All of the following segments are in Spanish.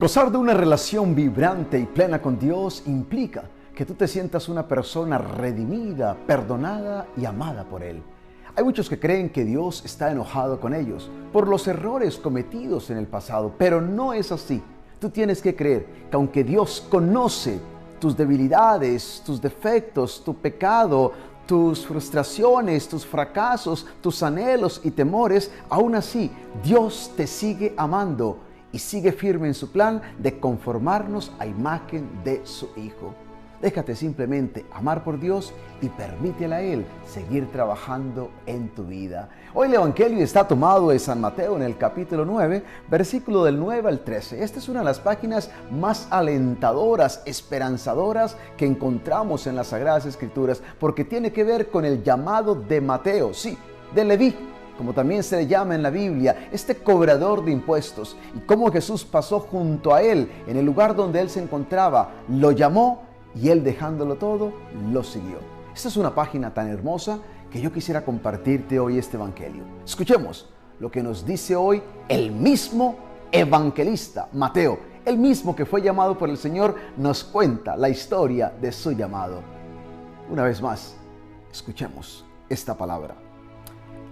Gozar de una relación vibrante y plena con Dios implica que tú te sientas una persona redimida, perdonada y amada por Él. Hay muchos que creen que Dios está enojado con ellos por los errores cometidos en el pasado, pero no es así. Tú tienes que creer que aunque Dios conoce tus debilidades, tus defectos, tu pecado, tus frustraciones, tus fracasos, tus anhelos y temores, aún así Dios te sigue amando y sigue firme en su plan de conformarnos a imagen de su Hijo. Déjate simplemente amar por Dios y permítele a Él seguir trabajando en tu vida. Hoy el Evangelio está tomado de San Mateo en el capítulo 9, versículo del 9 al 13. Esta es una de las páginas más alentadoras, esperanzadoras que encontramos en las Sagradas Escrituras, porque tiene que ver con el llamado de Mateo, sí, de Leví, como también se le llama en la Biblia, este cobrador de impuestos, y cómo Jesús pasó junto a él en el lugar donde él se encontraba, lo llamó y él, dejándolo todo, lo siguió. Esta es una página tan hermosa que yo quisiera compartirte hoy este evangelio. Escuchemos lo que nos dice hoy el mismo evangelista Mateo, el mismo que fue llamado por el Señor, nos cuenta la historia de su llamado. Una vez más, escuchemos esta palabra.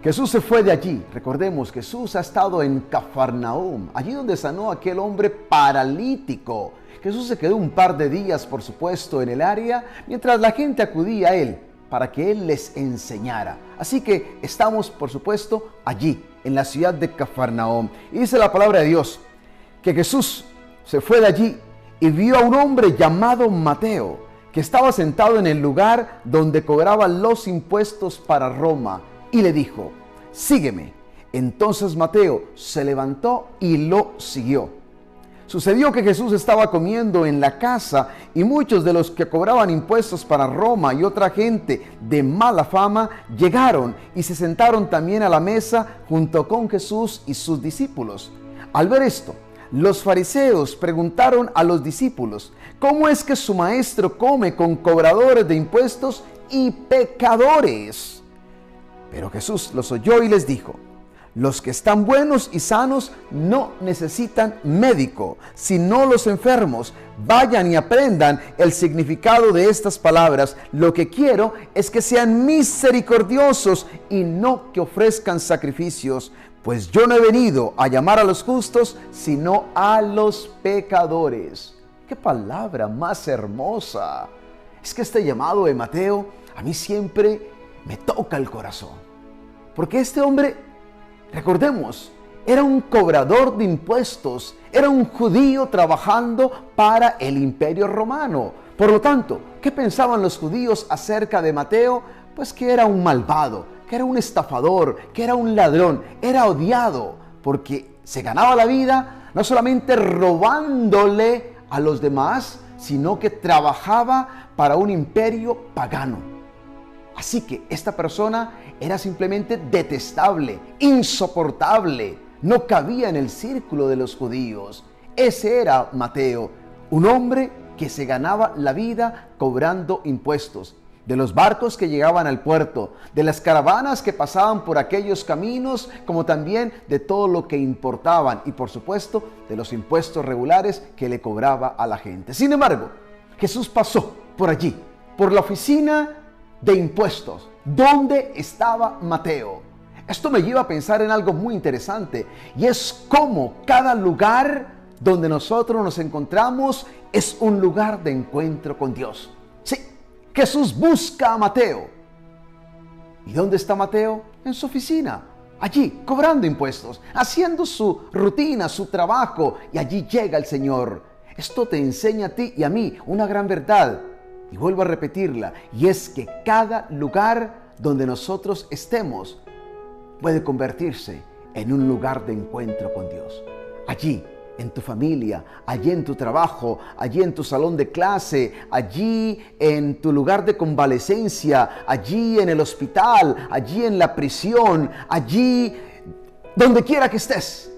Jesús se fue de allí. Recordemos, Jesús ha estado en Cafarnaúm, allí donde sanó a aquel hombre paralítico. Jesús se quedó un par de días, por supuesto, en el área, mientras la gente acudía a Él para que Él les enseñara. Así que estamos, por supuesto, allí, en la ciudad de Cafarnaúm. Y dice la palabra de Dios, que Jesús se fue de allí y vio a un hombre llamado Mateo, que estaba sentado en el lugar donde cobraban los impuestos para Roma, y le dijo, sígueme. Entonces Mateo se levantó y lo siguió. Sucedió que Jesús estaba comiendo en la casa y muchos de los que cobraban impuestos para Roma y otra gente de mala fama llegaron y se sentaron también a la mesa junto con Jesús y sus discípulos. Al ver esto, los fariseos preguntaron a los discípulos, ¿cómo es que su maestro come con cobradores de impuestos y pecadores? Pero Jesús los oyó y les dijo, los que están buenos y sanos no necesitan médico, sino los enfermos. Vayan y aprendan el significado de estas palabras. Lo que quiero es que sean misericordiosos y no que ofrezcan sacrificios, pues yo no he venido a llamar a los justos, sino a los pecadores. ¡Qué palabra más hermosa! Es que este llamado de Mateo a mí siempre me toca el corazón, porque este hombre, recordemos, era un cobrador de impuestos, era un judío trabajando para el Imperio Romano. Por lo tanto, ¿qué pensaban los judíos acerca de Mateo? Pues que era un malvado, que era un estafador, que era un ladrón, era odiado, porque se ganaba la vida no solamente robándole a los demás, sino que trabajaba para un imperio pagano. Así que esta persona era simplemente detestable, insoportable, no cabía en el círculo de los judíos. Ese era Mateo, un hombre que se ganaba la vida cobrando impuestos, de los barcos que llegaban al puerto, de las caravanas que pasaban por aquellos caminos, como también de todo lo que importaban y, por supuesto, de los impuestos regulares que le cobraba a la gente. Sin embargo, Jesús pasó por allí, por la oficina de impuestos. ¿Dónde estaba Mateo? Esto me lleva a pensar en algo muy interesante, y es cómo cada lugar donde nosotros nos encontramos es un lugar de encuentro con Dios. Sí, Jesús busca a Mateo. ¿Y dónde está Mateo? En su oficina, allí cobrando impuestos, haciendo su rutina, su trabajo, y allí llega el Señor. Esto te enseña a ti y a mí una gran verdad. Y vuelvo a repetirla, y es que cada lugar donde nosotros estemos puede convertirse en un lugar de encuentro con Dios. Allí, en tu familia, allí en tu trabajo, allí en tu salón de clase, allí en tu lugar de convalecencia, allí en el hospital, allí en la prisión, allí donde quiera que estés.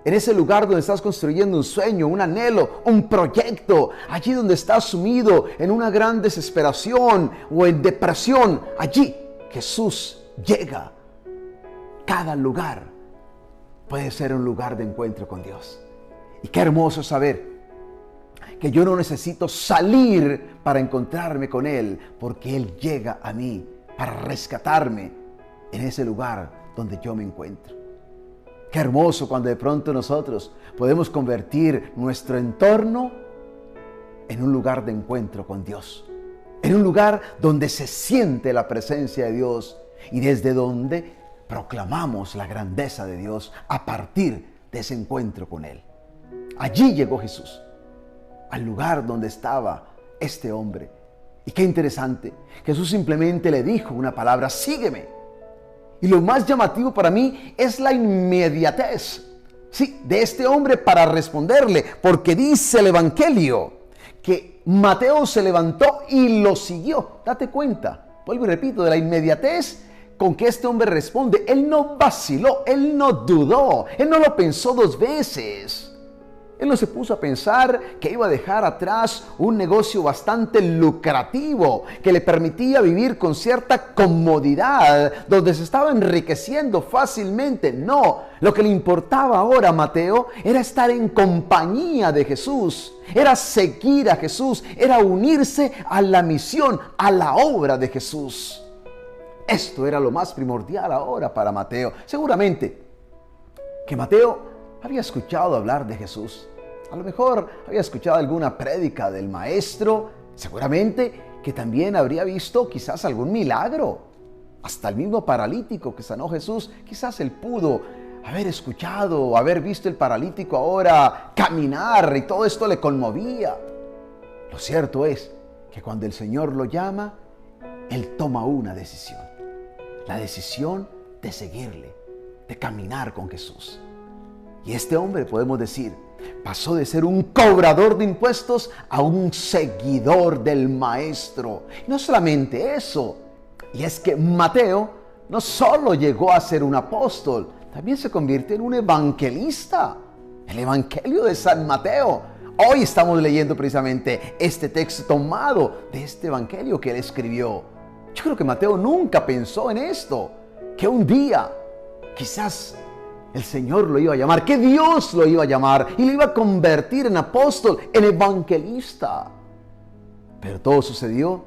En ese lugar donde estás construyendo un sueño, un anhelo, un proyecto, allí donde estás sumido en una gran desesperación o en depresión, allí Jesús llega. Cada lugar puede ser un lugar de encuentro con Dios. Y qué hermoso saber que yo no necesito salir para encontrarme con Él, porque Él llega a mí para rescatarme en ese lugar donde yo me encuentro. Qué hermoso cuando de pronto nosotros podemos convertir nuestro entorno en un lugar de encuentro con Dios, en un lugar donde se siente la presencia de Dios y desde donde proclamamos la grandeza de Dios a partir de ese encuentro con Él. Allí llegó Jesús, al lugar donde estaba este hombre. Y qué interesante, Jesús simplemente le dijo una palabra: sígueme. Y lo más llamativo para mí es la inmediatez, sí, de este hombre para responderle, porque dice el Evangelio que Mateo se levantó y lo siguió. Date cuenta, vuelvo y repito, de la inmediatez con que este hombre responde. Él no vaciló, él no dudó, él no lo pensó dos veces. Él no se puso a pensar que iba a dejar atrás un negocio bastante lucrativo que le permitía vivir con cierta comodidad, donde se estaba enriqueciendo fácilmente. No, lo que le importaba ahora a Mateo era estar en compañía de Jesús, era seguir a Jesús, era unirse a la misión, a la obra de Jesús. Esto era lo más primordial ahora para Mateo. Seguramente que Mateo había escuchado hablar de Jesús. A lo mejor había escuchado alguna prédica del maestro. Seguramente que también habría visto quizás algún milagro. Hasta el mismo paralítico que sanó Jesús, quizás él pudo haber escuchado, haber visto el paralítico ahora caminar, y todo esto le conmovía. Lo cierto es que cuando el Señor lo llama, él toma una decisión. La decisión de seguirle, de caminar con Jesús. Y este hombre, podemos decir, pasó de ser un cobrador de impuestos a un seguidor del maestro. Y no solamente eso, y es que Mateo no solo llegó a ser un apóstol, también se convirtió en un evangelista. El Evangelio de San Mateo. Hoy estamos leyendo precisamente este texto tomado de este Evangelio que él escribió. Yo creo que Mateo nunca pensó en esto, que un día quizás el Señor lo iba a llamar, que Dios lo iba a llamar y lo iba a convertir en apóstol, en evangelista. Pero todo sucedió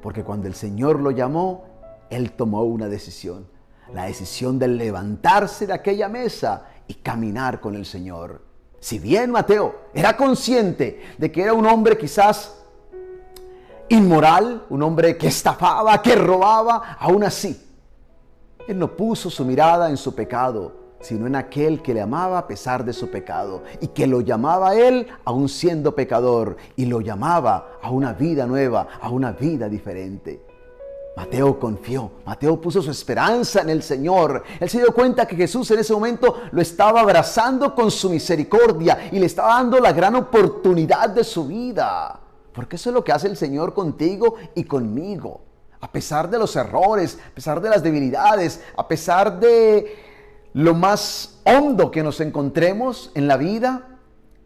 porque cuando el Señor lo llamó, él tomó una decisión. La decisión de levantarse de aquella mesa y caminar con el Señor. Si bien Mateo era consciente de que era un hombre quizás inmoral, un hombre que estafaba, que robaba, aún así, él no puso su mirada en su pecado, sino en aquel que le amaba a pesar de su pecado y que lo llamaba a él aún siendo pecador y lo llamaba a una vida nueva, a una vida diferente. Mateo confió, Mateo puso su esperanza en el Señor. Él se dio cuenta que Jesús en ese momento lo estaba abrazando con su misericordia y le estaba dando la gran oportunidad de su vida. Porque eso es lo que hace el Señor contigo y conmigo. A pesar de los errores, a pesar de las debilidades, a pesar de lo más hondo que nos encontremos en la vida,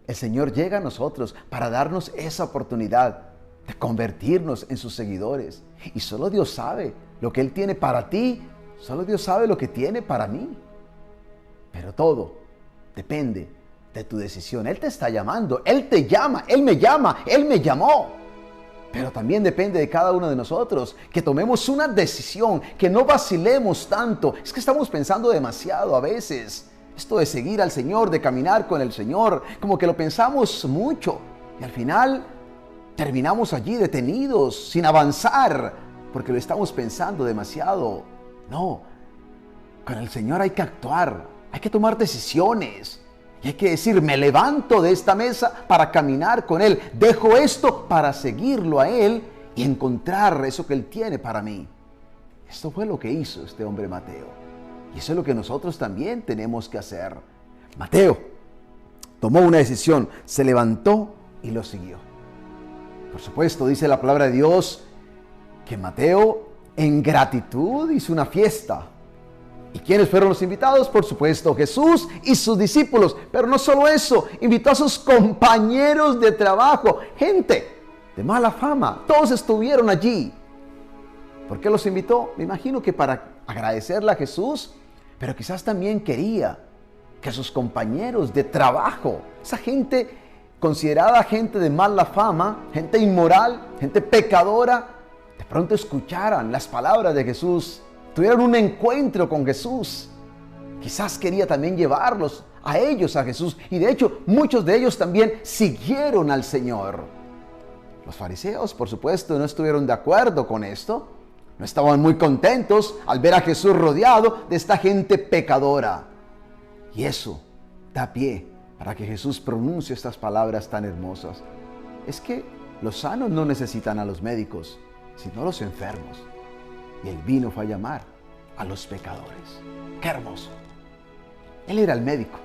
el Señor llega a nosotros para darnos esa oportunidad de convertirnos en sus seguidores. Y solo Dios sabe lo que Él tiene para ti, solo Dios sabe lo que tiene para mí. Pero todo depende de tu decisión. Él te está llamando, Él te llama, Él me llama, Él me llamó. Pero también depende de cada uno de nosotros que tomemos una decisión, que no vacilemos tanto. Es que estamos pensando demasiado a veces. Esto de seguir al Señor, de caminar con el Señor, como que lo pensamos mucho. Y al final terminamos allí detenidos, sin avanzar, porque lo estamos pensando demasiado. No, con el Señor hay que actuar, hay que tomar decisiones. Y hay que decir, me levanto de esta mesa para caminar con Él. Dejo esto para seguirlo a Él y encontrar eso que Él tiene para mí. Esto fue lo que hizo este hombre Mateo. Y eso es lo que nosotros también tenemos que hacer. Mateo tomó una decisión, se levantó y lo siguió. Por supuesto, dice la palabra de Dios que Mateo en gratitud hizo una fiesta. ¿Y quiénes fueron los invitados? Por supuesto, Jesús y sus discípulos. Pero no solo eso, invitó a sus compañeros de trabajo, gente de mala fama. Todos estuvieron allí. ¿Por qué los invitó? Me imagino que para agradecerle a Jesús, pero quizás también quería que sus compañeros de trabajo, esa gente considerada gente de mala fama, gente inmoral, gente pecadora, de pronto escucharan las palabras de Jesús, tuvieran un encuentro con Jesús. Quizás quería también llevarlos a ellos a Jesús, y de hecho muchos de ellos también siguieron al Señor. Los fariseos, por supuesto, no estuvieron de acuerdo con esto. No estaban muy contentos al ver a Jesús rodeado de esta gente pecadora. Y eso da pie para que Jesús pronuncie estas palabras tan hermosas. Es que los sanos no necesitan a los médicos, sino a los enfermos. Y Él vino fue a llamar a los pecadores. ¡Qué hermoso! Él era el médico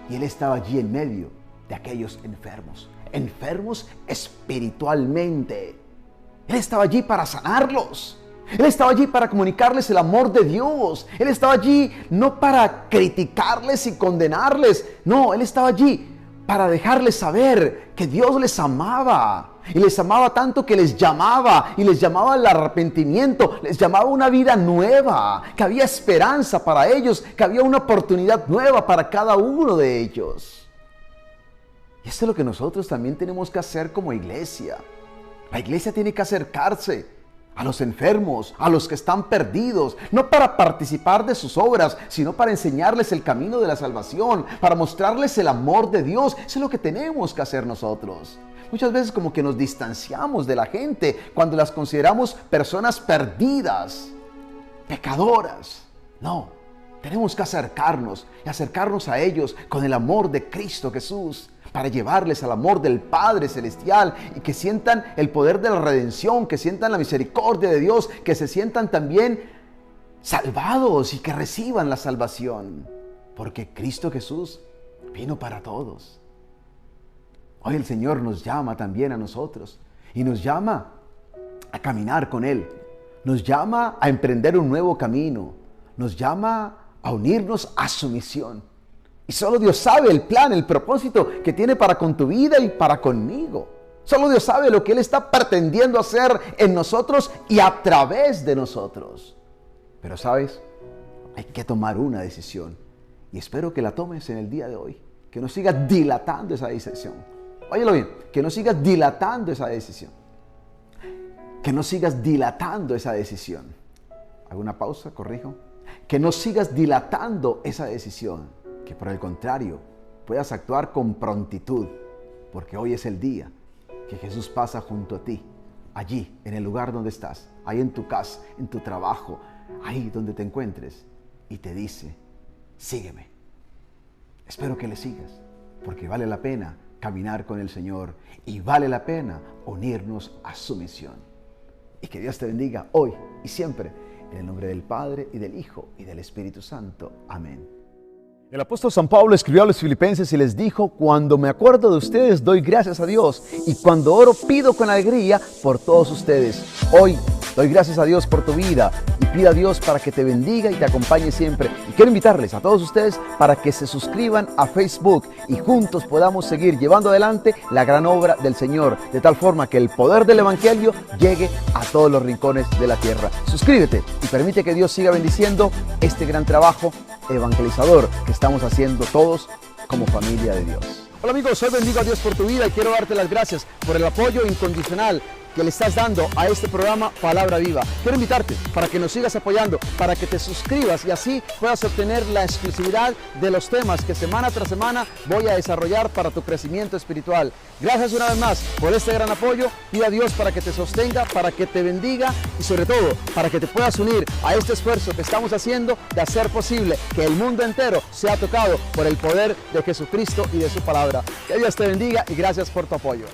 y Él estaba allí en medio de aquellos enfermos. Enfermos espiritualmente. Él estaba allí para sanarlos. Él estaba allí para comunicarles el amor de Dios. Él estaba allí no para criticarles y condenarles. No, Él estaba allí para dejarles saber que Dios les amaba. Y les amaba tanto que les llamaba. Y les llamaba al arrepentimiento. Les llamaba a una vida nueva. Que había esperanza para ellos. Que había una oportunidad nueva para cada uno de ellos. Y esto es lo que nosotros también tenemos que hacer como iglesia. La iglesia tiene que acercarse a los enfermos, a los que están perdidos, no para participar de sus obras, sino para enseñarles el camino de la salvación, para mostrarles el amor de Dios. Eso es lo que tenemos que hacer nosotros. Muchas veces como que nos distanciamos de la gente cuando las consideramos personas perdidas, pecadoras. No, tenemos que acercarnos y acercarnos a ellos con el amor de Cristo Jesús, para llevarles al amor del Padre Celestial y que sientan el poder de la redención, que sientan la misericordia de Dios, que se sientan también salvados y que reciban la salvación. Porque Cristo Jesús vino para todos. Hoy el Señor nos llama también a nosotros y nos llama a caminar con Él. Nos llama a emprender un nuevo camino. Nos llama a unirnos a su misión. Y solo Dios sabe el plan, el propósito que tiene para con tu vida y para conmigo. Solo Dios sabe lo que Él está pretendiendo hacer en nosotros y a través de nosotros. Pero ¿sabes? Hay que tomar una decisión. Y espero que la tomes en el día de hoy. Que no sigas dilatando esa decisión. Óyelo bien, que no sigas dilatando esa decisión. Que no sigas dilatando esa decisión. Hago una pausa, corrijo. Que no sigas dilatando esa decisión. Que por el contrario, puedas actuar con prontitud, porque hoy es el día que Jesús pasa junto a ti, allí, en el lugar donde estás, ahí en tu casa, en tu trabajo, ahí donde te encuentres, y te dice, sígueme. Espero que le sigas, porque vale la pena caminar con el Señor y vale la pena unirnos a su misión. Y que Dios te bendiga hoy y siempre, en el nombre del Padre, y del Hijo, y del Espíritu Santo. Amén. El apóstol San Pablo escribió a los filipenses y les dijo: cuando me acuerdo de ustedes doy gracias a Dios, y cuando oro pido con alegría por todos ustedes. Hoy doy gracias a Dios por tu vida y pido a Dios para que te bendiga y te acompañe siempre. Y quiero invitarles a todos ustedes para que se suscriban a Facebook y juntos podamos seguir llevando adelante la gran obra del Señor, de tal forma que el poder del Evangelio llegue a todos los rincones de la tierra. Suscríbete y permite que Dios siga bendiciendo este gran trabajo evangelizador que estamos haciendo todos como familia de Dios. Hola amigos, hoy bendigo a Dios por tu vida y quiero darte las gracias por el apoyo incondicional que le estás dando a este programa Palabra Viva. Quiero invitarte para que nos sigas apoyando, para que te suscribas y así puedas obtener la exclusividad de los temas que semana tras semana voy a desarrollar para tu crecimiento espiritual. Gracias una vez más por este gran apoyo. Pido a Dios para que te sostenga, para que te bendiga y sobre todo para que te puedas unir a este esfuerzo que estamos haciendo de hacer posible que el mundo entero sea tocado por el poder de Jesucristo y de su palabra. Que Dios te bendiga y gracias por tu apoyo.